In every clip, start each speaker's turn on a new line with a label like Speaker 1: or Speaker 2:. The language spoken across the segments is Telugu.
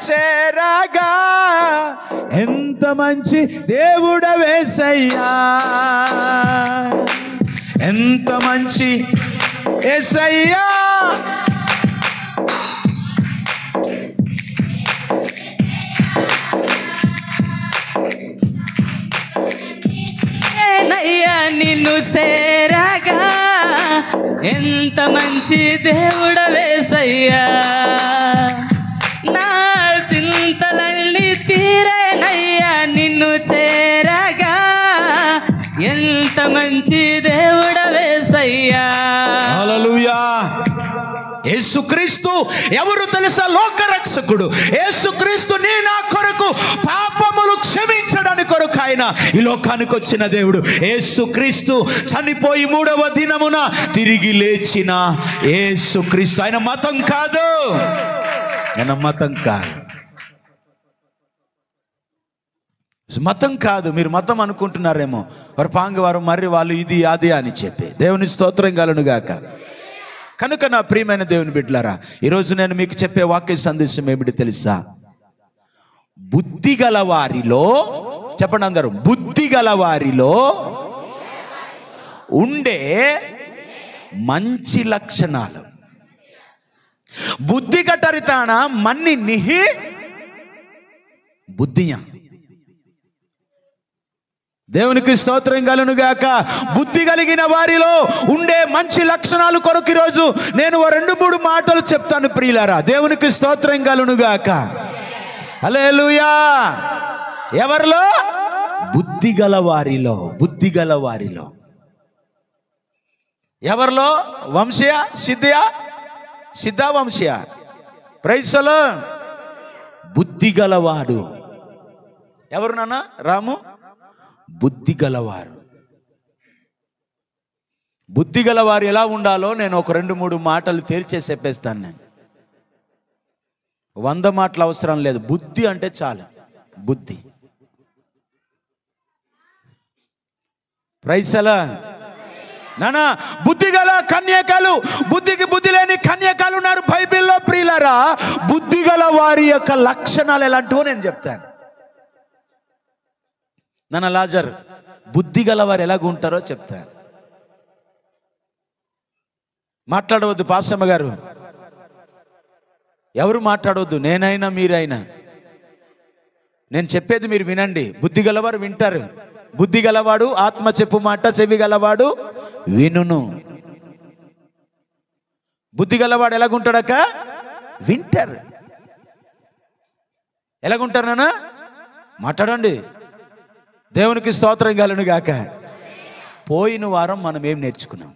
Speaker 1: చేరగా ఎంత మంచి దేవుడవేసయ్యా, ఎంత మంచి యేసయ్యా.
Speaker 2: నిన్ను చేరగా ఎంత మంచి దేవుడవేసయ్యా, నా చింతలన్నీ తీరేనయ్యా నిన్ను చేరగా ఎంత మంచి దేవుడవేసయ్యా.
Speaker 1: హల్లెలూయా. యేసుక్రీస్తు ఎవరు తెలుసా? లోకరక్షకుడు. యేసుక్రీస్తు నీ నా కొరకు పాపములు క్షమించడానికి కొరకు ఆయన ఈ లోకానికి వచ్చిన దేవుడు. యేసుక్రీస్తు చనిపోయి 3వ దినమున తిరిగి లేచిన యేసుక్రీస్తు. ఆయన మతం కాదు, ఆయన మతం కాదు, మతం కాదు. మీరు మతం అనుకుంటున్నారేమో, వారు పాంగవారు మర్రి వాళ్ళు ఇది అది అని చెప్పి. దేవుని స్తోత్రం కలుగును గాక. కనుక నా ప్రియమైన దేవుని బిడ్డలారా, ఈరోజు నేను మీకు చెప్పే వాక్య సందేశం ఏమిటి తెలుసా? బుద్ధి గల వారిలో, చెప్పండి అందరూ, బుద్ధి గల వారిలో ఉండే మంచి లక్షణాలు. బుద్ధి గట్టరితాణ మన్ని నిహి బుద్ధియం. దేవునికి స్తోత్రం కలుగును గాక. బుద్ధి కలిగిన వారిలో ఉండే మంచి లక్షణాలు కొరకు ఈరోజు నేను 2-3 మాటలు చెప్తాను ప్రియులారా. దేవునికి స్తోత్రం కలుగును గాక. హల్లెలూయా. ఎవరిలో? బుద్ధి గల వారిలో. బుద్ధి గల వారిలో ఎవరిలో? వంశీయ సిద్ధయా? సిద్ధ వంశీయ? ప్రైజ్లో బుద్ధి గలవాడు ఎవరు నాన్న? రాము. బుద్ధి గలవారు. బుద్ధి గలవారు ఎలా ఉండాలో నేను ఒక 2-3 మాటలు తేల్చేసి చెప్పేస్తాను. నేను 100 మాటలు అవసరం లేదు. బుద్ధి అంటే చాలు. బుద్ధి. ప్రైసలా నానా. బుద్ధి గల కన్యకలు, బుద్ధికి బుద్ధి లేని కన్యకలు ఉన్నారు బైబిల్లో ప్రియులారా. బుద్ధి గల వారి యొక్క లక్షణాలు ఎలాంటివో నేను చెప్తాను. నాన్న లాజర్, బుద్ధి గలవారు ఎలాగుంటారో చెప్తారు. మాట్లాడవద్దు పాస్టమ్మ గారు, ఎవరు మాట్లాడవద్దు, నేనైనా మీరైనా. నేను చెప్పేది మీరు వినండి. బుద్ధి గలవారు వింటారు. బుద్ధి గలవాడు ఆత్మ చెప్పు మాట చెవి గలవాడు వినును. బుద్ధి గలవాడు ఎలాగుంటాడక? వింటారు. ఎలాగుంటారు నాన్న? మాట్లాడండి. దేవునికి స్తోత్రం కలుగును గాక. పోయిన వారం మనం ఏం నేర్చుకున్నాం?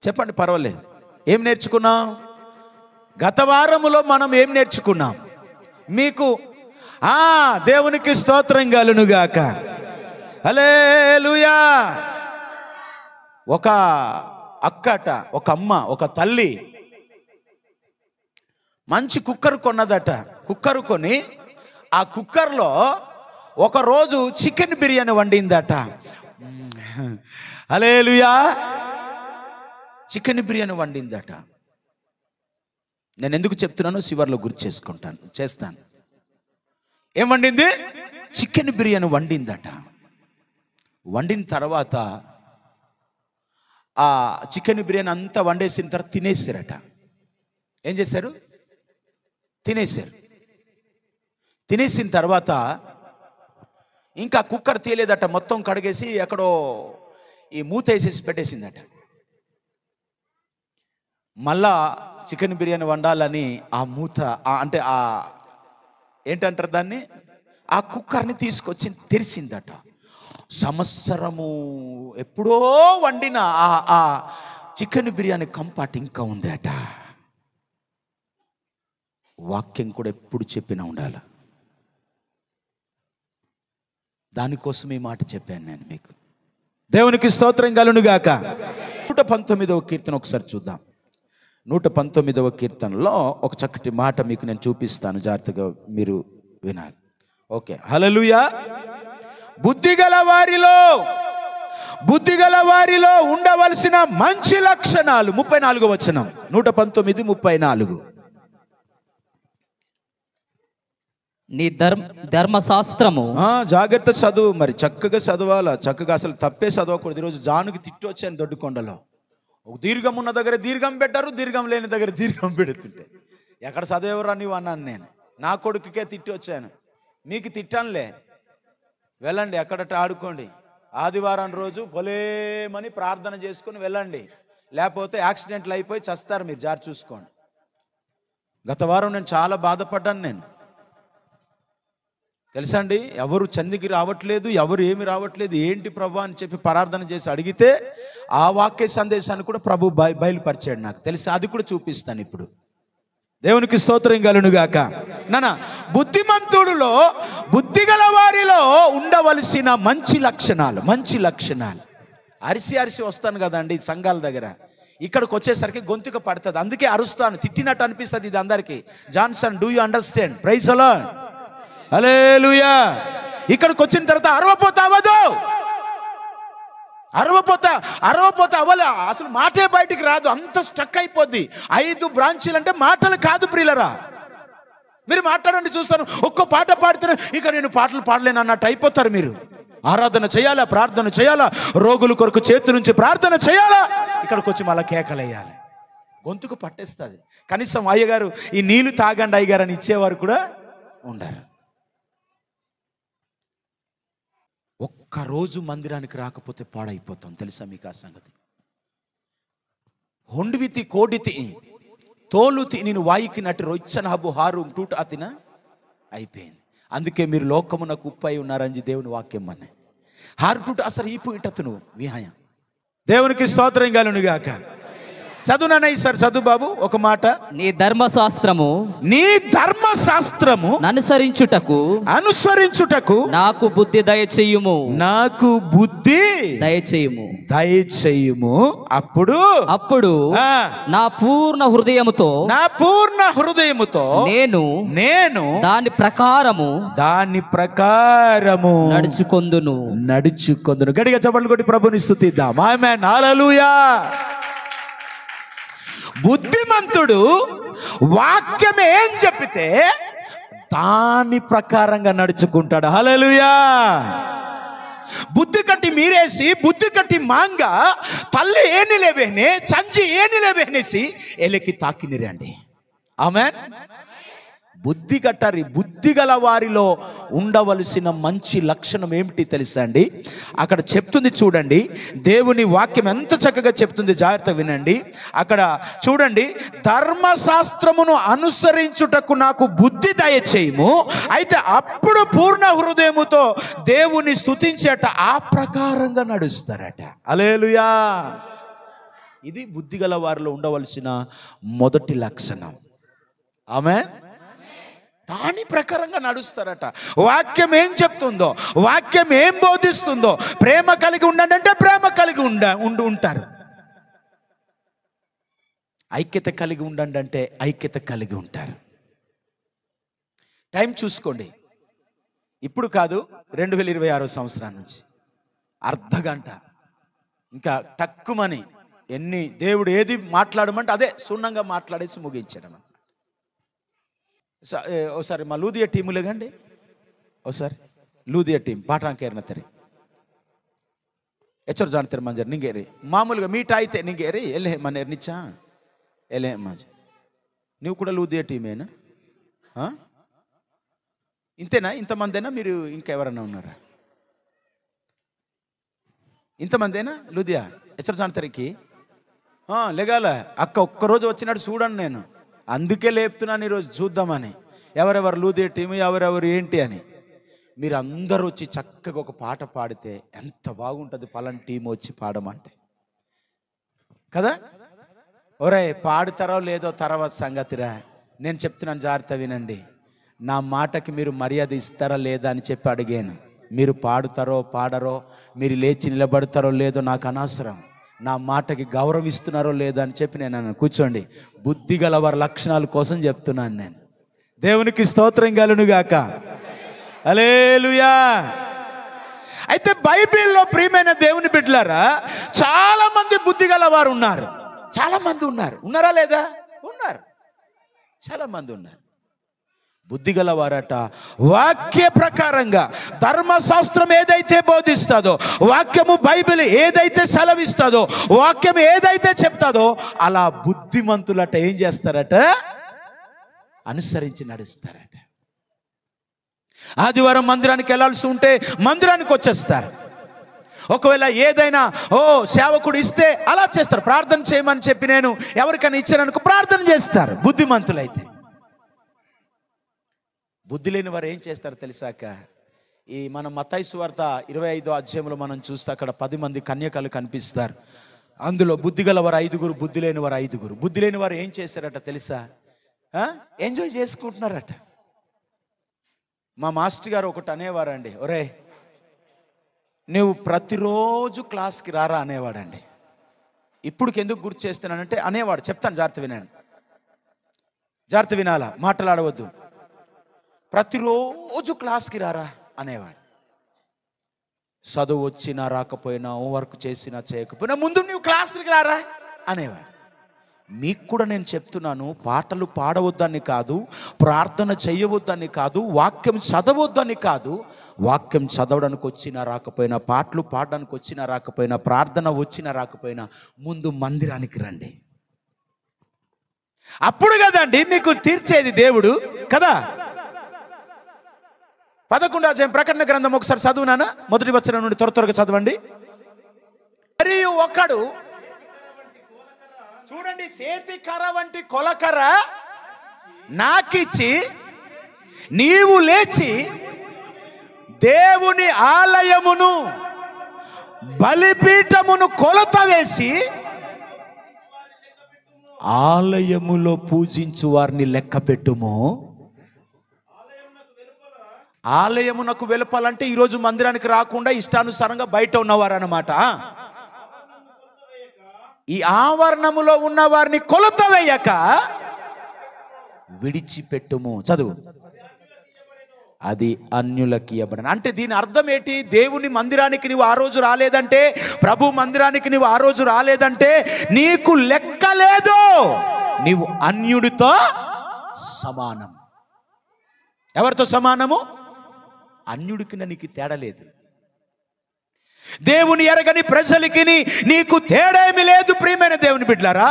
Speaker 1: చెప్పండి, పర్వాలేదు. ఏం నేర్చుకున్నాం? గత వారములో మనం ఏం నేర్చుకున్నాం? మీకు దేవునికి స్తోత్రం కలుగును గాక. హల్లెలూయా. ఒక అక్కట, ఒక అమ్మ, ఒక తల్లి మంచి కుక్కర్ కొన్నదట. కుక్కర్ కొని ఆ కుక్కర్లో ఒకరోజు చికెన్ బిర్యానీ వండిందట. హల్లెలూయా. చికెన్ బిర్యానీ వండిందట. నేను ఎందుకు చెప్తున్నానో చివర్లో గుర్తు చేస్తాను. ఏం వండింది? చికెన్ బిర్యానీ వండిందట. వండిన తర్వాత ఆ చికెన్ బిర్యానీ అంతా వండేసిన తర్వాత తినేసారట. ఏం చేశారు? తినేశారు. తినేసిన తర్వాత ఇంకా కుక్కర్ తీయలేదట. మొత్తం కడిగేసి ఎక్కడో ఈ మూత వేసేసి పెట్టేసిందట. మళ్ళా చికెన్ బిర్యానీ వండాలని ఆ మూత అంటే ఆ ఏంటంటారు దాన్ని, ఆ కుక్కర్ని తీసుకొచ్చి తెరిచిందట. సంవత్సరము ఎప్పుడో వండిన ఆ చికెన్ బిర్యానీ కంపార్ట్ ఇంకా ఉందట. వాక్యం కూడా ఎప్పుడు చెప్పినా ఉండాలి. దానికోసం ఈ మాట చెప్పాను నేను మీకు. దేవునికి స్తోత్రం కలుగును గాక. 119వ కీర్తన ఒకసారి చూద్దాం. 119వ కీర్తనలో ఒక చక్కటి మాట మీకు నేను చూపిస్తాను, జాగ్రత్తగా మీరు వినాలి. ఓకే. హల్లెలూయా. బుద్ధి గల వారిలో బుద్ధిగల వారిలో ఉండవలసిన మంచి లక్షణాలు. 34వ వచనం, 119:34.
Speaker 2: నీ ధర్మశాస్త్రము.
Speaker 1: జాగ్రత్త చదువు, మరి చక్కగా చదవాలా, చక్కగా అసలు తప్పే చదవకూడదు. ఈరోజు జానుకి తిట్టి వచ్చాను దొడ్డుకొండలో. ఒక దీర్ఘం ఉన్న దగ్గర దీర్ఘం పెట్టారు, దీర్ఘం లేని దగ్గర దీర్ఘం పెడుతుంటే ఎక్కడ చదివేవరా నీవు అన్నాను నేను. నా కొడుకుకే తిట్టి వచ్చాను, మీకు తిట్టానులే, వెళ్ళండి ఎక్కడట ఆడుకోండి, ఆదివారం రోజు పొలేమని ప్రార్థన చేసుకుని వెళ్ళండి, లేకపోతే యాక్సిడెంట్లు అయిపోయి చస్తారు మీరు, జారి చూసుకోండి. గత వారం నేను చాలా బాధపడ్డాను. నేను తెలుసా అండి, ఎవరు చందికి రావట్లేదు, ఎవరు ఏమి రావట్లేదు, ఏంటి ప్రభు అని చెప్పి ప్రార్థన చేసి అడిగితే ఆ వాక్య సందేశాన్ని కూడా ప్రభు బయలుపరిచాడు నాకు. తెలుసా, అది కూడా చూపిస్తాను ఇప్పుడు. దేవునికి స్తోత్రం కలుగునుగాక. నాన్న, బుద్ధిమంతుడులో, బుద్ధిగల వారిలో ఉండవలసిన మంచి లక్షణాలు, మంచి లక్షణాలు. అరిసి అరిసి వస్తాను కదండి సంఘాల దగ్గర, ఇక్కడికి వచ్చేసరికి గొంతుకు పడుతుంది, అందుకే అరుస్తాను, తిట్టినట్టు అనిపిస్తుంది ఇది అందరికీ. Johnson, do you understand? Praise the Lord, hallelujah. ఇక్కడికి వచ్చిన తర్వాత అరవపోతా అవ్వదు, అరవపోతా అవ్వాలి, అసలు మాటే బయటికి రాదు, అంత స్టక్ అయిపోద్ది. 5 బ్రాంచీలు అంటే మాటలు కాదు ప్రియులరా. మీరు మాట్లాడండి చూస్తాను, ఒక్క పాట పాడితేనే ఇక నేను పాటలు పాడలేను అన్నట్టు అయిపోతారు మీరు. ఆరాధన చేయాలా, ప్రార్థన చేయాలా, రోగుల కొరకు చేతి నుంచి ప్రార్థన చేయాలా, ఇక్కడికి వచ్చి మళ్ళీ కేకలేయాలి, గొంతుకు పట్టేస్తుంది. కనీసం అయ్యగారు ఈ నీళ్లు తాగండి అయ్యగారు అని ఇచ్చేవారు కూడా ఉండరు. ఒక్కరోజు మందిరానికి రాకపోతే పాడైపోతాం, తెలుసా మీకు ఆ సంగతి. హొండ్వితి కోడితి తోలుతి నేను వాయికి నటి రొచ్చన హబు హారు టూట అతిన అయిపోయింది. అందుకే మీరు లోకమునకు ఉప్పై ఉన్నారని దేవుని వాక్యం అనే హారు టూట అసలు ఈ పుట్టతును విహాయ. దేవునికి స్తోత్రం కలుగునుగాక. చదువునా సార్, చదువు బాబు ఒక మాట.
Speaker 2: నీ ధర్మశాస్త్రము అనుసరించుటకు నాకు బుద్ధి దయచేయుము, నాకు బుద్ధి దయచేయుము. అప్పుడు నా పూర్ణ హృదయముతో నేను దాని ప్రకారము నడుచుకొందును. గట్టిగా చప్పట్లు కొట్టి ప్రభుని స్తుతిద్దాం. ఆమేన్, హల్లెలూయా. బుద్ధిమంతుడు వాక్యం ఏం చెప్పితే దాని ప్రకారంగా నడుచుకుంటాడు. హల్లెలూయా. బుద్ధి కట్టి మీరేసి, బుద్ధి కట్టి మాంగ తల్లి ఏనిలేవేనే చంచి ఏనిలేవేనేసి ఎలకి తాకినిరండి. ఆమేన్. బుద్ధి కట్టారి. బుద్ధి గల వారిలో ఉండవలసిన మంచి లక్షణం ఏమిటి తెలుసా అండి? అక్కడ చెప్తుంది చూడండి, దేవుని వాక్యం ఎంత చక్కగా చెప్తుంది, జాగ్రత్త వినండి. అక్కడ చూడండి, ధర్మశాస్త్రమును అనుసరించుటకు నాకు బుద్ధి దయచేయము, అయితే అప్పుడు పూర్ణ హృదయముతో దేవుని స్తుతించేట ఆ ప్రకారంగా నడుస్తారట. హల్లెలూయా. ఇది బుద్ధి గల వారిలో ఉండవలసిన మొదటి లక్షణం. ఆమేన్. దాని ప్రకారంగా నడుస్తారట. వాక్యం ఏం చెప్తుందో, వాక్యం ఏం బోధిస్తుందో, ప్రేమ కలిగి ఉండండి అంటే ప్రేమ కలిగి ఉంటారు, ఐక్యత కలిగి ఉండండి అంటే ఐక్యత కలిగి ఉంటారు. టైం చూసుకోండి, ఇప్పుడు కాదు 2026 సంవత్సరం నుంచి అర్ధగంట ఇంకా టక్కుమని దేవుడు ఏది మాట్లాడమంటే అదే సున్నంగా మాట్లాడేసి ముగించడం. ఒకసారి మా లూదియా టీము లేకండి, ఒకసారి లూదియా టీం పాఠాంకేరిన తరి ఎచ్చరు జానతారు మంజర్ నింగేరి మామూలుగా మీట అయితే నింగేరి ఎల్లే మన ఎర్నిచ్చా ఎల్లే మంజ. నువ్వు కూడా లూదియా టీమేనా? ఇంతేనా? ఇంతమందేనా? మీరు ఇంకెవరన్నా ఉన్నారా? ఇంతమందేనా లూదియా ఎచ్చరు జానతారికి? లేగాల అక్క ఒక్కరోజు వచ్చినట్టు చూడండి, నేను అందుకే లేపుతున్నాను ఈరోజు చూద్దామని, ఎవరెవరు లూదియా టీము, ఎవరెవరు ఏంటి అని. మీరు అందరూ వచ్చి చక్కగా ఒక పాట పాడితే ఎంత బాగుంటుంది, పలానా టీం వచ్చి పాడమంటే కదా. ఒరే పాడుతారో లేదో తర్వాత సంగతిరా, నేను చెప్తున్నాను జాగ్రత్త వినండి. నా మాటకి మీరు మర్యాద ఇస్తారా లేదా అని చెప్పి అడిగాను. మీరు పాడుతారో పాడరో, మీరు లేచి నిలబడతారో లేదో నాకు అనవసరం, నా మాటకి గౌరవిస్తున్నారో లేదో అని చెప్పి నేను కూర్చోండి. బుద్ధి గల వారి లక్షణాల కోసం చెప్తున్నాను నేను. దేవునికి స్తోత్రం కలుగునుగాక. హల్లెలూయా. అయితే బైబిల్లో ప్రియమైన దేవుని బిడ్డలారా, చాలా మంది బుద్ధి గల వారు ఉన్నారు. చాలా మంది ఉన్నారు. ఉన్నారా లేదా? ఉన్నారు. చాలా మంది ఉన్నారు. బుద్ధి గలవారట వాక్య ప్రకారంగా ధర్మశాస్త్రం ఏదైతే బోధిస్తుందో, వాక్యము బైబిల్ ఏదైతే సెలవిస్తుందో, వాక్యం ఏదైతే చెప్తాదో అలా బుద్ధిమంతులట ఏం చేస్తారట? అనుసరించి నడుస్తారట. ఆదివారం మందిరానికి వెళ్ళాల్సి ఉంటే మందిరానికి వచ్చేస్తారు. ఒకవేళ ఏదైనా సేవకుడు ఇస్తే అలా చేస్తారు. ప్రార్థన చేయమని చెప్పి నేను ఎవరికైనా ఇచ్చాననుకో ప్రార్థన చేస్తారు బుద్ధిమంతులైతే. బుద్ధి లేని వారు ఏం చేస్తారు తెలిసాక, ఈ మన మత్తయి సువార్త 25వ అధ్యాయంలో మనం చూస్తే అక్కడ 10 మంది కన్యకలు కనిపిస్తారు. అందులో బుద్ధి గల వారు 5, బుద్ధి లేని వారు 5. బుద్ధి లేని వారు ఏం చేశారట తెలుసా? ఎంజాయ్ చేసుకుంటున్నారట. మా మాస్టర్ గారు ఒకటి అనేవారండి, ఒరే నువ్వు ప్రతిరోజు క్లాస్కి రారా అనేవాడండి. ఇప్పుడుకి ఎందుకు గుర్తు చేస్తున్నానంటే అనేవాడు. చెప్తాను, జాగ్రత్త వినండి. జాగ్రత్త వినాలా, మాట్లాడవద్దు. ప్రతిరోజు క్లాస్కి రారా అనేవాడు. చదువు వచ్చినా రాకపోయినా, హోంవర్క్ చేసినా చేయకపోయినా ముందు నువ్వు క్లాస్కి రారా అనేవాడు. మీకు కూడా నేను చెప్తున్నాను, పాటలు పాడవద్దని కాదు, ప్రార్థన చేయవద్దని కాదు, వాక్యం చదవద్దని కాదు. వాక్యం చదవడానికి వచ్చినా రాకపోయినా, పాటలు పాడడానికి వచ్చినా రాకపోయినా, ప్రార్థన వచ్చినా రాకపోయినా ముందు మందిరానికి రండి. అప్పుడు కదండి మీకు తీర్చేది దేవుడు కదా. 11వ అధ్యాయం ప్రకటన గ్రంథం ఒకసారి చదువునానా? మొదటి వచనం నుండి త్వరగా చదవండి. మరియు ఒకడు, చూడండి, చేతికర్ర వంటి కొలకర్ర నాకిచ్చి నీవు లేచి దేవుని ఆలయమును బలిపీఠమును కొలత వేసి ఆలయములో పూజించు వారిని లెక్క పెట్టుము. ఆలయమునకు వెలుపలంటే ఈరోజు మందిరానికి రాకుండా ఇష్టానుసారంగా బయట ఉన్నవారు అన్నమాట. ఈ ఆవరణములో ఉన్న వారిని కొలత వేయక విడిచిపెట్టుము. చదువు. అది అన్యులకి ఇవ్వబడను. అంటే దీని అర్థం ఏంటి? దేవుని మందిరానికి నీవు ఆ రోజు రాలేదంటే, ప్రభు మందిరానికి నీవు ఆ రోజు రాలేదంటే నీకు లెక్క లేదు, నీవు అన్యుడితో సమానం. ఎవరితో సమానము? అన్యుడికి నీకు తేడా లేదు. దేవుని ఎరగని ప్రజలకి నీకు తేడేమి లేదు. ప్రియమైన దేవుని బిడ్డలారా,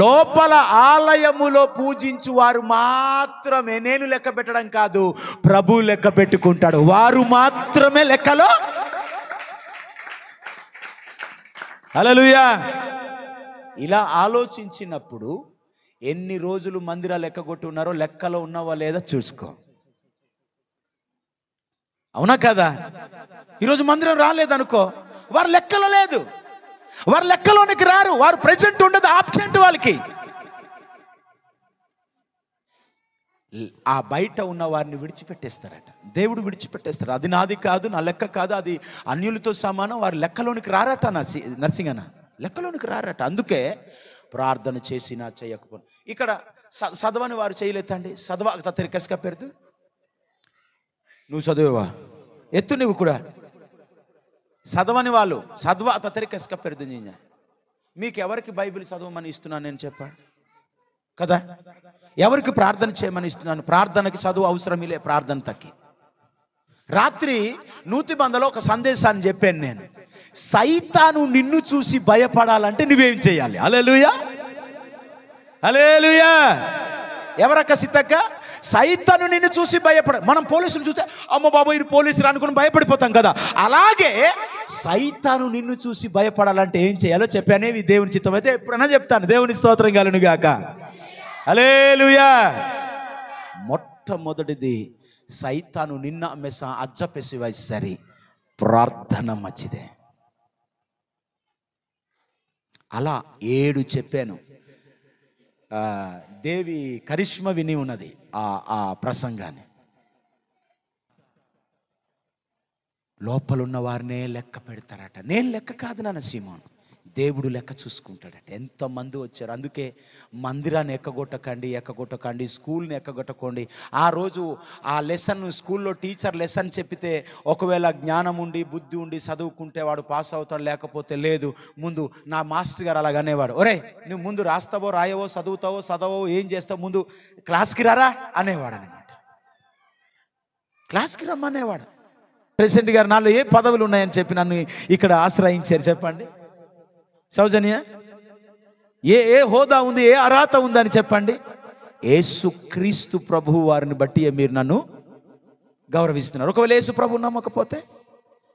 Speaker 2: లోపల ఆలయములో పూజించు వారు మాత్రమే, నేను లెక్క పెట్టడం కాదు, ప్రభు లెక్క పెట్టుకుంటాడు. వారు మాత్రమే లెక్కలో. హల్లెలూయా. ఇలా ఆలోచించినప్పుడు ఎన్ని రోజులు మందిరాలు లెక్కగొట్టి ఉన్నారో లెక్కలో ఉన్నావా లేదా చూసుకో. అవునా కదా? ఈరోజు మందిరం రాలేదనుకో, వారు లెక్కలో లేదు, వారు లెక్కలోనికి రారు, వారు ప్రెజెంట్ ఉండదు, ఆబ్సెంట్ వాళ్ళకి. ఆ బయట ఉన్న వారిని విడిచిపెట్టేస్తారట. దేవుడు విడిచిపెట్టేస్తారు. అది నాది కాదు, నా లెక్క కాదు, అది అన్యులతో సమానం, వారు లెక్కలోనికి రారట. నర్సింగన్న లెక్కలోనికి రారట. అందుకే ప్రార్థన చేసినా చేయకపోయినా ఇక్కడ చదవని వారు చేయలేదండి. చదవ తరికస్గా పెరుదు. నువ్వు చదువువా ఎత్తు, నువ్వు కూడా చదవని వాళ్ళు చదవ తరికస్గా పెరుదు. మీకు ఎవరికి బైబిల్ చదవమని ఇస్తున్నాను నేను చెప్పండి కదా? ఎవరికి ప్రార్థన చేయమని ఇస్తున్నాను? ప్రార్థనకి చదువు అవసరమే, ప్రార్థన తక్కి. రాత్రి నూతి బందలో ఒక సందేశాన్ని చెప్పాను నేను. సైతాను నిన్ను చూసి భయపడాలంటే నువ్వేం చేయాలి? హల్లెలూయా, హల్లెలూయా. ఎవరక్క సీతక్క? సైతాను నిన్ను చూసి భయపడ. మనం పోలీసులు చూస్తే అమ్మ బాబు ఇది పోలీసులు అనుకుని భయపడిపోతాం కదా. అలాగే సైతాను నిన్ను చూసి భయపడాలంటే ఏం చేయాలో చెప్పానే. దేవుని చిత్తం అయితే ఎప్పుడైనా చెప్తాను. దేవుని స్తోత్రం కలుగును గాక. హల్లెలూయా. మొట్టమొదటిది సైతాను నిన్న మెస అజ్జపెసివై సరి ప్రార్థన మంచిదే. అలా 7 చెప్పాను. దేవి కరిష్మ విని ఉన్నది ఆ ప్రసంగాన్ని. లోపలున్న వారినే లెక్క పెడతారట. నేను లెక్క కాదు నాన్న సీమోన్, దేవుడు లెక్క చూసుకుంటాడట. ఎంతమంది వచ్చారు. అందుకే మందిరాన్ని ఎక్కగొట్టకండి, స్కూల్ని ఎక్కగొట్టకండి. ఆ రోజు ఆ లెసన్ స్కూల్లో టీచర్ లెసన్ చెప్పితే ఒకవేళ జ్ఞానం ఉండి బుద్ధి ఉండి చదువుకుంటే వాడు పాస్ అవుతాడు, లేకపోతే లేదు. ముందు నా మాస్టర్ గారు అలాగనేవాడు, ఒరే నువ్వు ముందు రాస్తావో రాయవో చదవవో ఏం చేస్తావు, ముందు క్లాస్కి రారా అనేవాడు అనమాట. క్లాస్కి రమ్మనేవాడు. ప్రెసిడెంట్ గారు నాలో ఏ పదవులు ఉన్నాయని చెప్పి నన్ను ఇక్కడ ఆశ్రయించారు చెప్పండి. సౌజన్య ఏ హోదా ఉంది, ఏ అర్హత ఉందని చెప్పండి. యేసుక్రీస్తు ప్రభువు వారిని బట్టి మీరు నన్ను గౌరవిస్తున్నారు. ఒకవేళ యేసు ప్రభు నమ్మకపోతే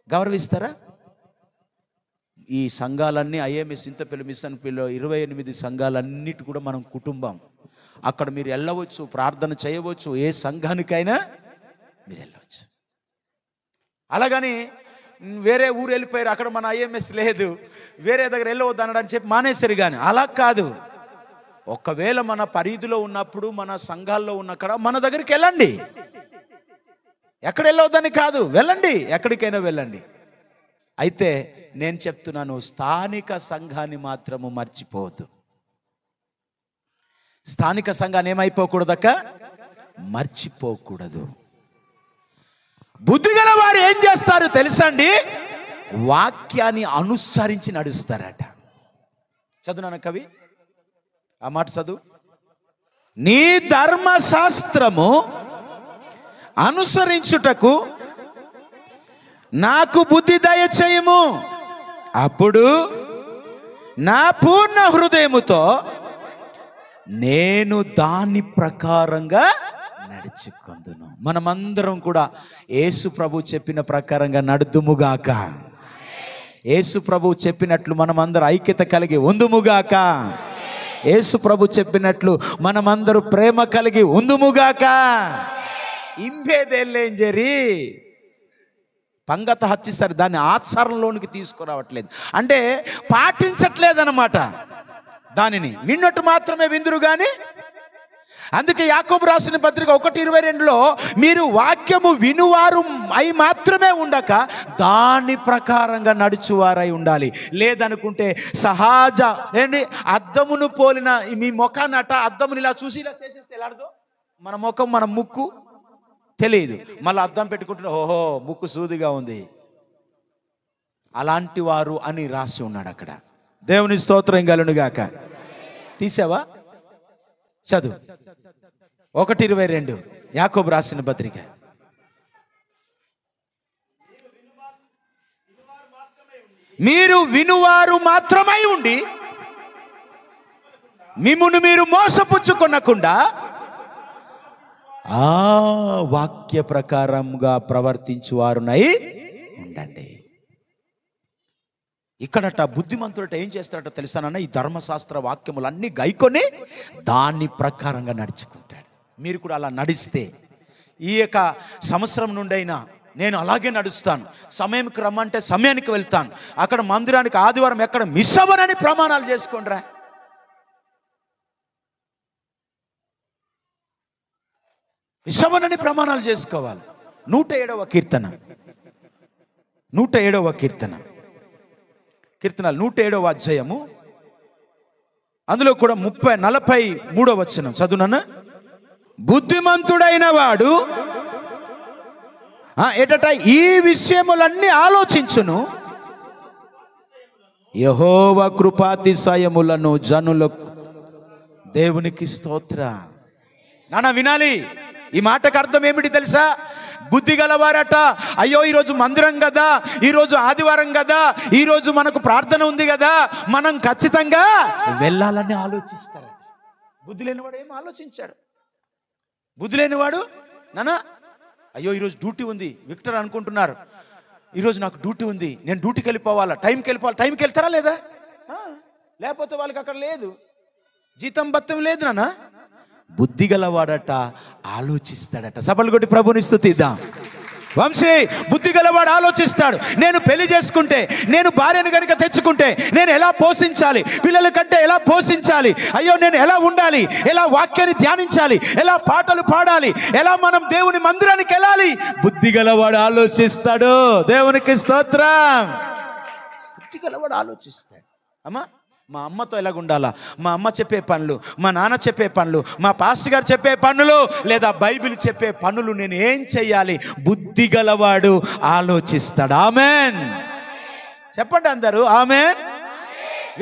Speaker 2: గౌరవిస్తారా? ఈ సంఘాలన్నీ ఐఎంఎస్ సింతపల్లి మిషన్ పిల్ల 28 సంఘాలన్నిటి కూడా మనం కుటుంబం. అక్కడ మీరు వెళ్ళవచ్చు, ప్రార్థన చేయవచ్చు, ఏ సంఘానికైనా మీరు వెళ్ళవచ్చు. అలాగని వేరే ఊరు వెళ్ళిపోయారు, అక్కడ మన ఐఎంఎస్ లేదు, వేరే దగ్గర వెళ్ళవద్దు అనడానికి చెప్పి మానేశారు. కానీ అలా కాదు. ఒకవేళ మన పరిధిలో ఉన్నప్పుడు మన సంఘాల్లో ఉన్నక్కడ మన దగ్గరికి వెళ్ళండి. ఎక్కడ వెళ్ళవద్దని కాదు, వెళ్ళండి, ఎక్కడికైనా వెళ్ళండి. అయితే నేను చెప్తున్నాను, స్థానిక సంఘాన్ని మాత్రము మర్చిపోవద్దు. స్థానిక సంఘాన్ని ఏమైపోకూడదక్క, మర్చిపోకూడదు. బుద్ధిగల వారు ఏం చేస్తారు తెలుసండి, వాక్యాన్ని అనుసరించి నడుస్తారట. చదువునాను కవి, ఆ మాట చదువు. నీ ధర్మశాస్త్రము అనుసరించుటకు నాకు బుద్ధి దయచేయము, అప్పుడు నా పూర్ణ హృదయముతో నేను దాని ప్రకారంగా నడుచుకొందును. మనమందరం కూడా యేసు ప్రభు చెప్పిన ప్రకారంగా నడుదుముగాక. యేసు ప్రభు చెప్పినట్లు మనమందరం ఐక్యత కలిగి ఉందుముగాక. యేసు ప్రభు చెప్పినట్లు మనమందరూ ప్రేమ కలిగి ఉందుముగాక. ఇంపేదేం జరి పంగత హచ్చిస్తారు, దాన్ని ఆచరణలోనికి తీసుకురావట్లేదు, అంటే పాటించట్లేదన్నమాట. దానిని విన్నట్టు మాత్రమే విందురు కానీ. అందుకే యాకోబు రాసిన పత్రిక 1:22లో మీరు వాక్యము వినువారు అయి మాత్రమే ఉండక దాని ప్రకారంగా నడుచువారై ఉండాలి. లేదనుకుంటే సహజ ఏంటి అద్దమును పోలిన మీ ముఖాన్నట అద్దముని ఇలా చూసి ఇలా చేసేస్తే ఎలాడదో, మన ముఖం మన ముక్కు తెలియదు, మళ్ళీ అద్దం పెట్టుకుంటున్నా ఓహో ముక్కు సూదిగా ఉంది, అలాంటి వారు అని రాసి ఉన్నాడు అక్కడ. దేవుని స్తోత్రం కలుగునుగాక. తీసావా? చదువు 1:22 యాకోబు రాసిన పత్రిక. మీరు వినువారు మాత్రమై ఉండి మిమ్మును మీరు మోసపుచ్చుకొనకుండా ఆ వాక్య ప్రకారంగా ప్రవర్తించువారునై ఉండండి. ఇక్కడట బుద్ధిమంతుడట ఏం చేస్తాడట తెలుసానన్న, ఈ ధర్మశాస్త్ర వాక్యములన్నీ గైకొని దాని ప్రకారంగా నడుచుకుంటాడు. మీరు కూడా అలా నడిస్తే ఈ యొక్క సంవత్సరం నుండైనా నేను అలాగే నడుస్తాను, సమయంకి రమ్మంటే సమయానికి వెళ్తాను, అక్కడ మందిరానికి ఆదివారం ఎక్కడ మిస్ అవ్వనని ప్రమాణాలు చేసుకోండిరా. మిస్ అవ్వనని ప్రమాణాలు చేసుకోవాలి. 107వ కీర్తన, 107వ కీర్తనలు 107వ అధ్యాయము, అందులో కూడా 43వ వచనం చదువునన్నా. బుద్ధిమంతుడైన వాడు ఏటట ఈ విషయములన్నీ ఆలోచించును, యెహోవా కృపాతిశయములను జనులకు. దేవునికి స్తోత్ర. నాన్న వినాలి, ఈ మాటకు అర్థం ఏమిటి తెలుసా? బుద్ధి గలవారట, అయ్యో ఈరోజు మందిరం కదా, ఈరోజు ఆదివారం కదా, ఈరోజు మనకు ప్రార్థన ఉంది కదా, మనం ఖచ్చితంగా వెళ్ళాలని ఆలోచిస్తారట. బుద్ధి లేనివాడు ఏం ఆలోచించాడు? బుద్ధి లేనివాడు నాన్న అయ్యో ఈరోజు డ్యూటీ ఉంది, విక్టర్ అనుకుంటున్నారు ఈరోజు నాకు డ్యూటీ ఉంది, నేను డ్యూటీకి వెళ్ళిపోవాలా, టైంకి వెళ్ళిపోవాలి. టైంకి వెళ్తారా లేదా? లేకపోతే వాళ్ళకి అక్కడ లేదు, జీతం బత్తం లేదు నాన్న. బుద్ధి గలవాడట ఆలోచిస్తాడట. సభలు కొట్టి ప్రభుని స్తుతిద్దాం. వంశీ, బుద్ధి గలవాడు ఆలోచిస్తాడు. నేను పెళ్లి చేసుకుంటే, నేను భార్యను కనుక తెచ్చుకుంటే నేను ఎలా పోషించాలి, పిల్లల కంటే ఎలా పోషించాలి, అయ్యో నేను ఎలా ఉండాలి, ఎలా వాక్యాన్ని ధ్యానించాలి, ఎలా పాటలు పాడాలి, ఎలా మనం దేవుని మందిరానికి వెళ్ళాలి. బుద్ధి గలవాడు ఆలోచిస్తాడు. దేవునికి స్తోత్రం. బుద్ధి గలవాడు ఆలోచిస్తాడు. అమ్మా, మా అమ్మతో ఎలాగ ఉండాలా, మా అమ్మ చెప్పే పనులు, మా నాన్న చెప్పే పనులు, మా పాస్టర్ గారు చెప్పే పనులు, లేదా బైబిల్ చెప్పే పనులు నేను ఏం చెయ్యాలి? బుద్ధి గలవాడు ఆలోచిస్తాడు. ఆమెన్ చెప్పండి అందరూ ఆమెన్,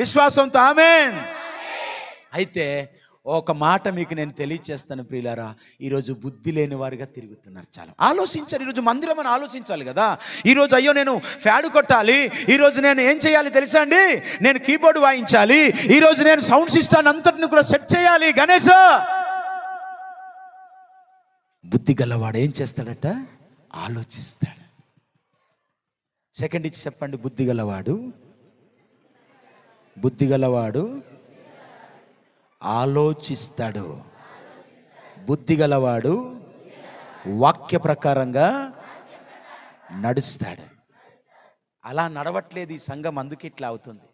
Speaker 2: విశ్వాసంతో ఆమెన్. అయితే ఒక మాట మీకు నేను తెలియచేస్తాను ప్రియులారా, ఈరోజు బుద్ధి లేని వారిగా తిరుగుతున్నారు. చాలా ఆలోచించాలి. ఈరోజు మందిరం అని ఆలోచించాలి కదా. ఈరోజు అయ్యో నేను ఫ్యాడు కొట్టాలి, ఈరోజు నేను ఏం చేయాలి తెలుసా అండి, నేను కీబోర్డ్ వాయించాలి, ఈరోజు నేను సౌండ్ సిస్టమ్ అంతటిని కూడా సెట్ చేయాలి. గణేష్ బుద్ధి గలవాడు ఏం చేస్తాడట? ఆలోచిస్తాడు. సెకండ్ ఇచ్చి చెప్పండి, బుద్ధి గలవాడు ఆలోచిస్తాడు. బుద్ధి గలవాడు వాక్య ప్రకారంగా నడుస్తాడు. అలా నడవట్లేదు ఈ సంఘం, అందుకే ఇట్లా అవుతుంది.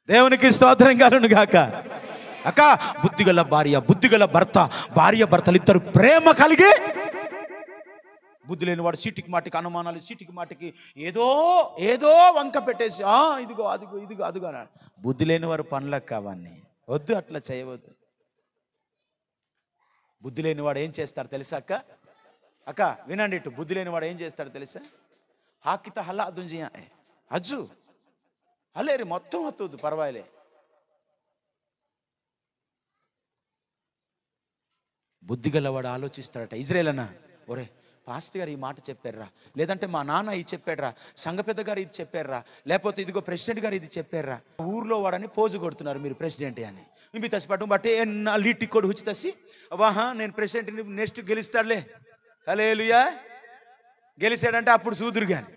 Speaker 2: దేవునికి స్తోత్రం కలుగును గాక. అక్క, బుద్ధిగల భార్య, బుద్ధిగల భర్త, భార్య భర్తలు ఇద్దరు ప్రేమ కలిగి, బుద్ధి లేనివాడు సీటికి మాటికి అనుమానాలు, సీటికి మాటికి ఏదో ఏదో వంక పెట్టేసి ఇదిగో అదిగో ఇదిగో అదిగో అన్నాడు. బుద్ధి లేనివారు పనులకు కావన్నీ వద్దు, అట్లా చేయవద్దు. బుద్ధి లేనివాడు ఏం చేస్తాడు తెలుసా అక్క? అక్క వినండి, ఇటు బుద్ధి లేనివాడు ఏం చేస్తాడు తెలుసా? హాకిత హల్లా అదుంజి అజ్జు అలేరి మొత్తం అత్తొద్దు పర్వాలే. బుద్ధి గలవాడు ఆలోచిస్తాడట. ఇజ్రాయేల్ అన్న, ఒరే పాస్టర్ గారు ఈ మాట చెప్పారా, లేదంటే మా నాన్న ఇది చెప్పారా, సంఘ పెద్ద గారు ఇది చెప్పారా, లేకపోతే ఇదిగో ప్రెసిడెంట్ గారు ఇది చెప్పారా, ఊర్లో వాడని పోజు కొడుతున్నారు మీరు ప్రెసిడెంట్ అని. మీ తసిపట్టు బట్టి లీటి కొడు హుచ్చి తసి వాహా నేను ప్రెసిడెంట్ని నెక్స్ట్ గెలుస్తాడులే, హల్లెలూయా గెలిచాడంటే అప్పుడు సూదురు గాని.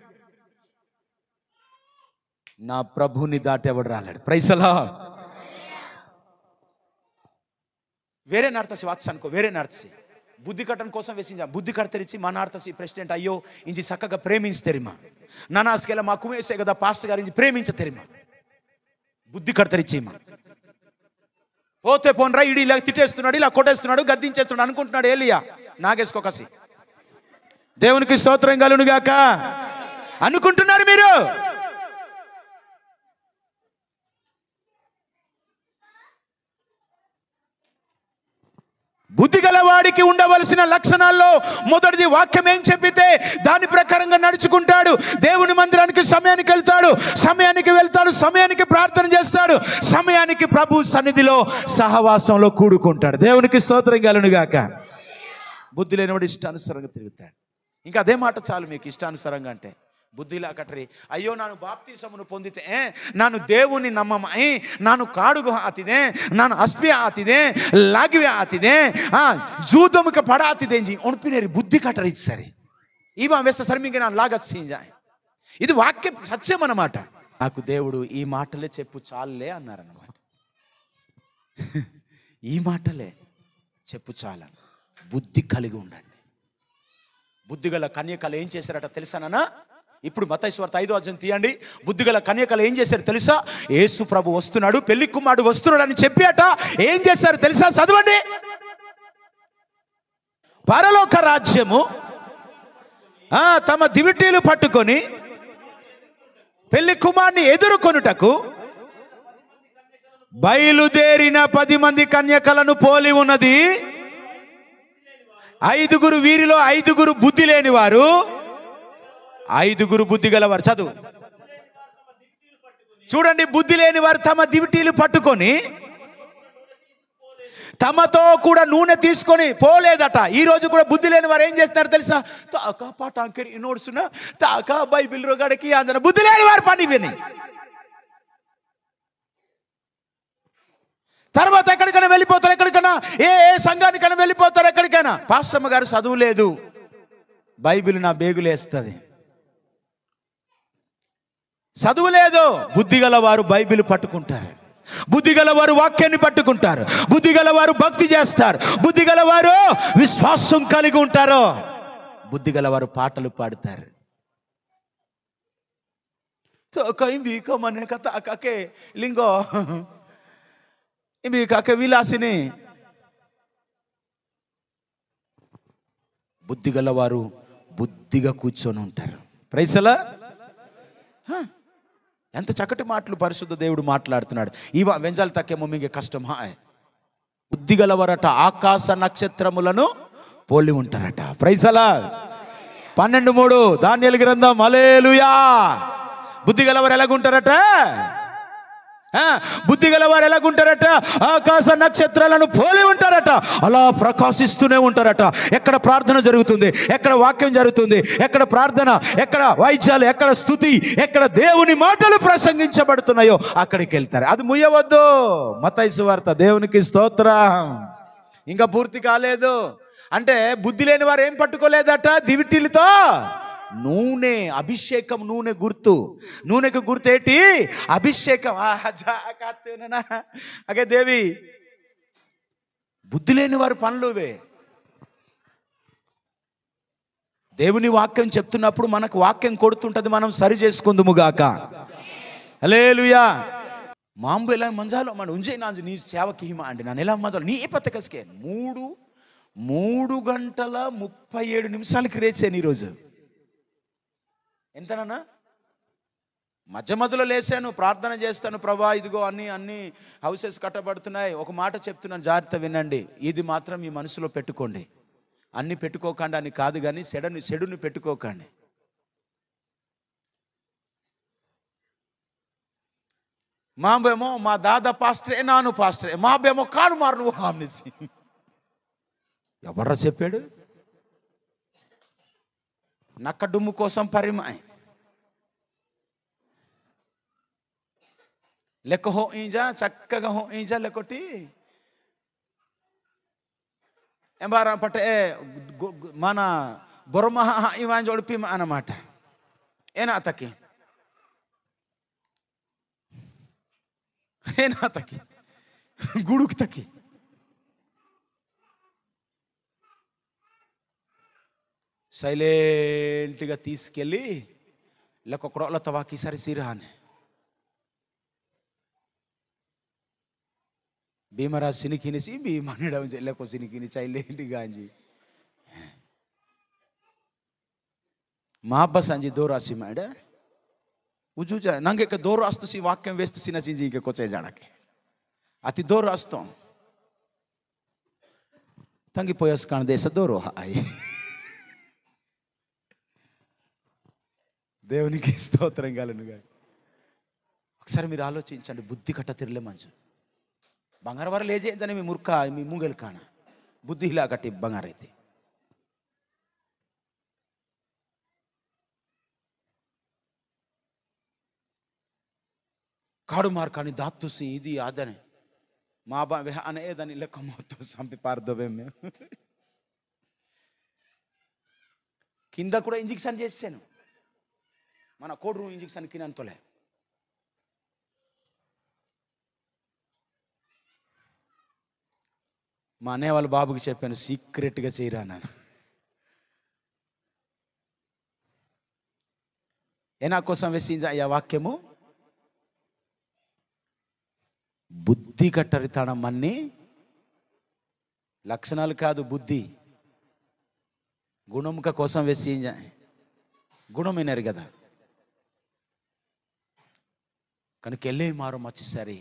Speaker 2: నా ప్రభుని దాటి ఎవడు రాలేడు. Praise the lord. వేరే నర్తసి వాత్స అనుకో, వేరే నర్తసి బుద్ధి కట్టడం కోసం వేసించా, బుద్ధి కడతరిచి మా నార్తసి ప్రెసిడెంట్ అయ్యో ఇంచి చక్కగా ప్రేమించతెరిమా, నానాస్కెల మా కుమేసే కదా పాస్టర్ గారి ఇంచి ప్రేమించతెరిమా, బుద్ధి కడతరిచిమా. పోతే పోనరా, ఇడి ఇలా తిట్టేస్తున్నాడు, ఇలా కొట్టేస్తున్నాడు, గద్దించేస్తున్నాడు అనుకుంటున్నాడు ఏలియా. నాగేసుకోకసి దేవునికి స్తోత్రం కలుగును గాక అనుకుంటున్నారు మీరు. బుద్ధి గలవాడికి ఉండవలసిన లక్షణాల్లో మొదటిది వాక్యం ఏం చెప్పితే దాని ప్రకారంగా నడుచుకుంటాడు. దేవుని మందిరానికి సమయానికి వెళ్తాడు, సమయానికి ప్రార్థన చేస్తాడు, సమయానికి ప్రభు సన్నిధిలో సహవాసంలో కూడుకుంటాడు. దేవునికి స్తోత్రం కలుగును గాక. బుద్ధి లేనివాడు ఇష్టానుసారంగా తిరుగుతాడు. ఇంకా అదే మాట చాలు మీకు, ఇష్టానుసారంగా అంటే బుద్ధిలా కట్టరి. ಅಯ್ಯೋ ನಾನು ಬಾಪ್ತಿಸಮನ್ನು ಪೊಂದಿತೆ, ನಾನು ದೇವನಿ ನಮ್ಮಮ್ಮ, ನಾನು ಕಾಡುಗು ಆತಿದೆ, ನಾನು ಅಸ್ಪಿ ಆತಿದೆ, లాగివే ఆతిదే, జూదముక పడ ఆతిదే అని ఒణిపినేరి బుద్ధి కట్టరి సరే. ఇవా వేస్త సరిమింగ నా లాగత్ సీంజాయ్. ఇది వాక్యం సత్యం అన్నమాట. నాకు దేవుడు ఈ మాటలే చెప్పు చాలులే అన్నారన్నమాట. ఈ మాటలే చెప్పు చాలు, బుద్ధి కలిగి ఉండండి. బుద్ధిగల కన్యకలు ఏం చేశారట తెలుసానా? ఇప్పుడు మత్తయి సువార్త 5వ అధ్యాయం తీయండి. బుద్ధిగల కన్యకలు ఏం చేశారు తెలుసా? యేసు ప్రభు వస్తున్నాడు, పెళ్లి కుమారుడు వస్తున్నాడు అని చెప్పి అట ఏం చేశారు తెలుసా? చదవండి. పరలోక రాజ్యము తమ దివిటీలు పట్టుకొని పెళ్లి కుమారుని ఎదుర్కొనుటకు బయలుదేరిన 10 మంది కన్యకలను పోలి ఉన్నది. 5గురు వీరిలో 5గురు బుద్ధి లేని వారు, 5గురు బుద్ధి గలవారు. చదువు చూడండి. బుద్ధి లేని వారు తమ దివిటీలు పట్టుకొని తమతో కూడా నూనె తీసుకొని పోలేదట. ఈ రోజు కూడా బుద్ధి లేని వారు ఏం చేస్తున్నారు తెలుసా? తాకా పాటాంకరి నోడ్సున తాకా బైబిల్ రోగడికి అందన బుద్ధి లేని వారు పని విని తర్వాత ఎక్కడికైనా వెళ్ళిపోతారు, ఎక్కడికైనా ఏ సంఘానికైనా వెళ్ళిపోతారు, ఎక్కడికైనా. పాస్టమ్మ గారు చదువు లేదు, బైబిల్ నా బేగులేస్తుంది. చదువు లేదు, బుద్ధి గలవారు బైబిల్ పట్టుకుంటారు, బుద్ధి గలవారు వాక్యాన్ని పట్టుకుంటారు, బుద్ధి గలవారు భక్తి చేస్తారు, బుద్ధి గలవారు విశ్వాసం కలిగి ఉంటారు, బుద్ధి గలవారు పాటలు పాడతారు. లింగో ఇవి కాక విలాసిని. బుద్ధి గలవారు బుద్ధిగా కూర్చొని ఉంటారు. ప్రైసలా
Speaker 1: ఎంత చక్కటి మాటలు పరిశుద్ధ దేవుడు మాట్లాడుతున్నాడు. ఇవా వెంజాలు తక్కే మమ్మీకి కష్టం హాయ్. బుద్ధి గలవరట ఆకాశ నక్షత్రములను పోలి ఉంటారట. ప్రైజ్ అలాడ్. 12:3 దానియేలు గ్రంథం. హల్లెలూయా. బుద్ధి గలవారు ఎలాగుంటారట? బుద్ధి గలవారు ఎలాగుంటారట? ఆకాశ నక్షత్రాలను పోలి ఉంటారట. అలా ప్రకాశిస్తూనే ఉంటారట. ఎక్కడ ప్రార్థన జరుగుతుంది, ఎక్కడ వాక్యం జరుగుతుంది, ఎక్కడ ప్రార్థన, ఎక్కడ వాయిద్యాలు, ఎక్కడ స్తుతి, ఎక్కడ దేవుని మాటలు ప్రసంగించబడుతున్నాయో అక్కడికి వెళ్తారు. అది ముయ్యవద్దు. మత్తయి సువార్త. దేవునికి స్తోత్రం. ఇంకా పూర్తి కాలేదు. అంటే బుద్ధి లేని వారు ఏం పట్టుకోలేదట? దివిటీలతో నూనె, అభిషేకం. నూనె గుర్తు. నూనెకు గుర్తు ఏంటి? అభిషేకం. అగే దేవి, బుద్ధి లేని వారి పనులువే. దేవుని వాక్యం చెప్తున్నప్పుడు మనకు వాక్యం కొడుతుంటది, మనం సరి చేసుకుందుముగాక. హల్లెలూయా. మాంబు ఎలా మంజాలో మన ఉంజే నాంజు నీ సేవకి హిమ అండి నన్ను ఎలా మంజాలో నీ పతకస్కే 3 గంటల 37 నిమిషాలకి రేసాను ఈరోజు. ఎంతనన్నా? మధ్యలో లేసాను, ప్రార్థన చేస్తాను. ప్రభా ఇదిగో అన్ని హౌసెస్ కట్టబడుతున్నాయి. ఒక మాట చెప్తున్నాను, జాగ్రత్త వినండి. ఇది మాత్రం మీ మనసులో పెట్టుకోండి. అన్ని పెట్టుకోకండి అని కాదు, కానీ చెడుని పెట్టుకోకండి. మాబేమో మా దాదా పాస్టరే, నాను పాస్టరే. మాబేమో కాడు మారు నువ్వు హామీసి. ఎవర్రా చెప్పాడు? నక్క డుమ్ము కోసం పరిమాయ్ లెక్క హో ఈజా, చక్కగా హో ఈజా లెక్కొట్టి ఎంబారా పట్టే మన బొరమహ ఇవాన్ జోడిపి అన్నమాట. ఏనా తక్కి గుడుకు తక్కి సైలెంట్గా తీసుకెళ్ళి లెక్కొక్కడో తవాకి సరిసిరాని భీమరాజు సినికినిసి భీమనడం లెక్క సినికిని సైలెంట్గా అంజి మా అబ్బా సంజి దోరాసి మేడ ఉజుజా నంగెక్క దోరాస్తుసి వాక్యం వేస్తుసి నసింజి ఇంక కొచ్చే జాడకి అతి దోరాస్తాం తంగిపోయేసి కాణదేశ దోరో అయి. దేవునికి స్తోత్రం కలుగునుగా. ఒకసారి మీరు ఆలోచించండి. బుద్ధి కట్ట తిరలే మంచు బంగారు వారు లేచేయని మీ ముర్ఖ మీ ముంగలు కాన బుద్ధి ఇలా కట్టి బంగారు అయితే కాడు మార్కాని దాత్తుసి ఇది అదని మా బా అనేదని లెక్క మొత్తం సంపి పారదోవే మేము కింద కూడా ఇంజెక్షన్ చేసాను. మన కోడ్రూ ఇంజెక్షన్ కినంతలే మా అన్నయ్య వాళ్ళ బాబుకి చెప్పాను, సీక్రెట్గా చేయరా నాన్న. ఏనా కోసం వేసింజా ఆ వాక్యము బుద్ధి కట్టరితనం అన్ని లక్షణాలు కాదు, బుద్ధి గుణముక కోసం వేసింజా గుణమైనారు కదా. కనుక వెళ్ళే మారు మచ్చిసరి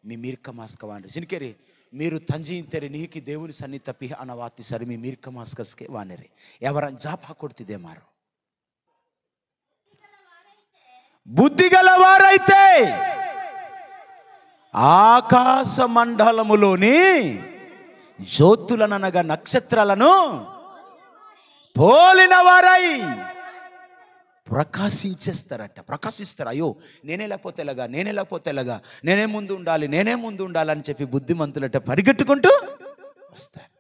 Speaker 1: మీ మీర్క మాస్కవాండి సినికేరి మీరు ತಂಜಿಂತೆರಿ ನೀಕಿ దేవుని సన్ని తప్పి అనవాతి సరి మీ మీర్క మాస్కస్కే వానేరి ఎవరన్ జాప్ ಹಾಕೊಡ್ತಿದೆ మారు. బుద్ధి గలవారైతే ఆకాశ మండలములోని జ్యోతులననగా నక్షత్రాలను పోలిన వారై ప్రకాశించేస్తారట. ప్రకాశిస్తారు. అయ్యో నేనే లేకపోతే ఎలాగా, నేనే ముందు ఉండాలి అని చెప్పి బుద్ధిమంతులట పరిగెట్టుకుంటూ వస్తారు.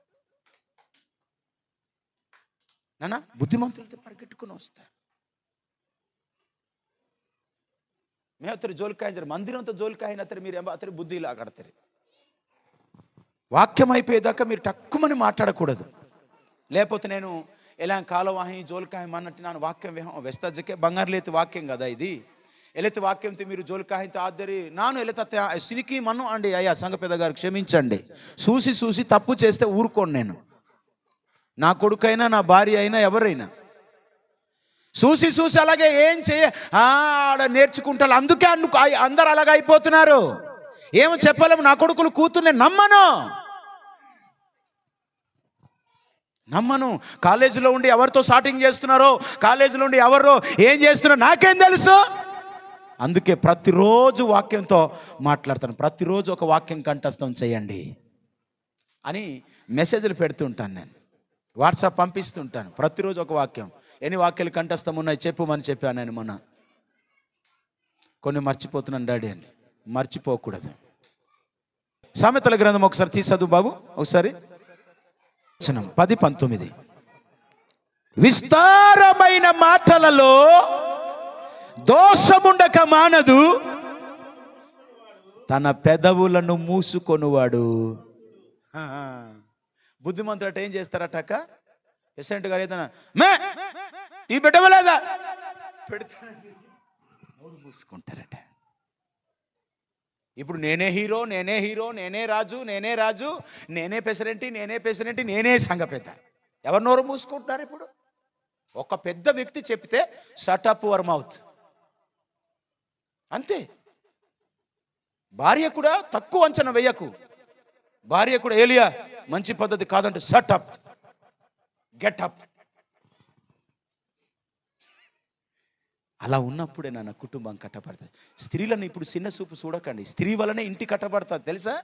Speaker 1: నాన్న బుద్ధిమంతులతో పరిగెట్టుకుని వస్తారు. మేము అతను జోలికాయ మందిరంతో జోలికాయన అతను మీరు అతని బుద్ధి ఇలా కడతారు. వాక్యం అయిపోయేదాకా మీరు టక్కుమని మాట్లాడకూడదు. లేకపోతే నేను ఎలా కాలవాహి జోలికాయం అన్నట్టు ನಾನು వాక్యం వెస్తజ్జకే బంగారు లేతి వాక్యం కదా ఇది. ఎలెత్తి వాక్యంతో మీరు జోలికాయంతో ఆద్దరి నాను ఎలెత్త సినికి మన్ను అండి. అయ్యా సంఘ పెద్ద గారు క్షమించండి. చూసి తప్పు చేస్తే ఊరుకోండి. నేను నా కొడుకైనా నా భార్య అయినా ఎవరైనా
Speaker 2: చూసి చూసి అలాగే ఏం ఆడ నేర్చుకుంటారు. అందుకే అందరు అలాగ అయిపోతున్నారు. ఏమో చెప్పలేము, నా కొడుకులు కూతుర్ని నమ్మను. కాలేజీలో ఉండి ఎవరితో షాటింగ్ చేస్తున్నారో, కాలేజీలో ఉండి ఎవరో ఏం చేస్తున్నారో నాకేం తెలుసు. అందుకే ప్రతిరోజు వాక్యంతో మాట్లాడతాను. ప్రతిరోజు ఒక వాక్యం కంఠస్థం చేయండి అని మెసేజ్లు పెడుతుంటాను. నేను వాట్సాప్ పంపిస్తుంటాను. ప్రతిరోజు ఒక వాక్యం. ఎన్ని వాక్యాలు కంఠస్థం ఉన్నాయి చెప్పుమని చెప్పాను నేను మొన్న. కొన్ని మర్చిపోతున్నాను డాడీ అని. మర్చిపోకూడదు. సామెతల గ్రంథం ఒకసారి తీసి చదువు బాబు. ఒకసారి 10:19. విస్తారమైన మాటలలో దోషముండక మానదు, తన పెదవులను మూసుకొనువాడు. బుద్ధిమంతుడట ఏం చేస్తారట? ప్రెసిడెంట్ గారు ఏదైనా టీ పెట్టవలేదా పెడతానండి, మూసుకుంటారట. ఇప్పుడు నేనే హీరో, నేనే రాజు, నేనే ప్రెసిడెంట్, నేనే సంఘ పెద్ద. ఎవరి నోరు మూసుకుంటున్నారు ఇప్పుడు? ఒక పెద్ద వ్యక్తి చెప్తే షట్ అప్ యువర్ మౌత్ అంతే. భార్య కూడా తక్కువ అంచనా వేయకు. భార్య కూడా ఏలియా మంచి పద్ధతి కాదంటే షట్ అప్, గెట్ అప్. అలా ఉన్నప్పుడే నా కుటుంబం కట్టబడుతుంది. స్త్రీలను ఇప్పుడు చిన్న చూపు చూడకండి. స్త్రీ వలనే ఇంటి కట్టబడుతుంది తెలుసా?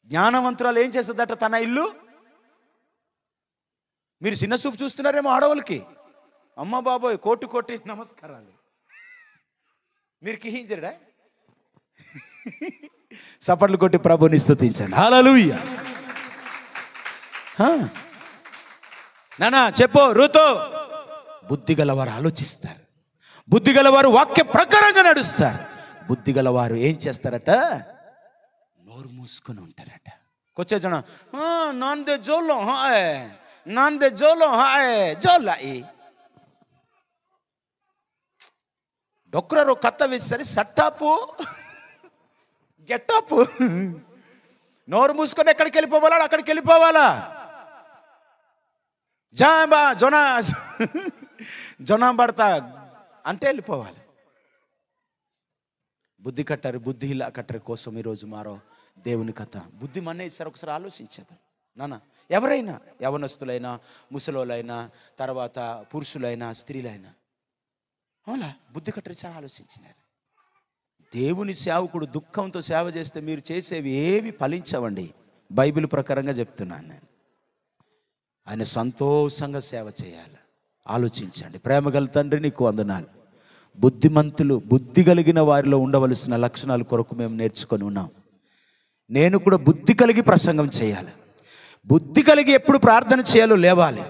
Speaker 2: జ్ఞానవంతురాలు ఏం చేస్తుందట? తన ఇల్లు. మీరు చిన్న చూపు చూస్తున్నారేమో ఆడవాళ్ళకి. అమ్మ బాబోయ్ కోటి నమస్కారాలు. మీరు కిహించడా? సపట్లు కొట్టి ప్రభుని స్తుతించండి. హల్లెలూయా. నానా చెప్పు ఋతు. బుద్ధి గలవారు ఆలోచిస్తారు, బుద్ధి గలవారు వాక్య ప్రకారంగా నడుస్తారు. బుద్ధి గలవారు ఏం చేస్తారట? నోరు మూసుకొని ఉంటారట. కొచ్చే జన నాన్ దే జోలో జోలాయి డొక్రరు కత్త వేసేసరి సట్టాపు గెట్టాపు. నోరు మూసుకొని ఎక్కడికి వెళ్ళిపోవాలా? అక్కడికి వెళ్ళిపోవాలా? జాబా జొనా పడతా అంటే వెళ్ళిపోవాలి. బుద్ధి కట్టరు, బుద్ధి ఇలా కట్టరు కోసం ఈరోజు మారో దేవుని కథ. బుద్ధి మన్నే ఇస్తారు. ఒకసారి ఆలోచించదు నాన్న. ఎవరైనా, యవనస్తులైనా, ముసలోళ్ళైనా, తర్వాత పురుషులైనా, స్త్రీలైనా అవునా బుద్ధి కట్టరు. చాలా ఆలోచించినారు. దేవుని సేవకుడు దుఃఖంతో సేవ చేస్తే మీరు చేసేవి ఏవి ఫలించవండి. బైబిల్ ప్రకారంగా చెప్తున్నాను నేను. ఆయన సంతోషంగా సేవ చేయాలి. ఆలోచించండి. ప్రేమగల తండ్రి నీకు వందనాలు. బుద్ధిమంతులు, బుద్ధి కలిగిన వారిలో ఉండవలసిన లక్షణాల కొరకు మేము నేర్చుకొని ఉన్నాం. నేను కూడా బుద్ధి కలిగి ప్రసంగం చేయాలి. బుద్ధి కలిగి ఎప్పుడు ప్రార్థన చేయాలో లేవాలి.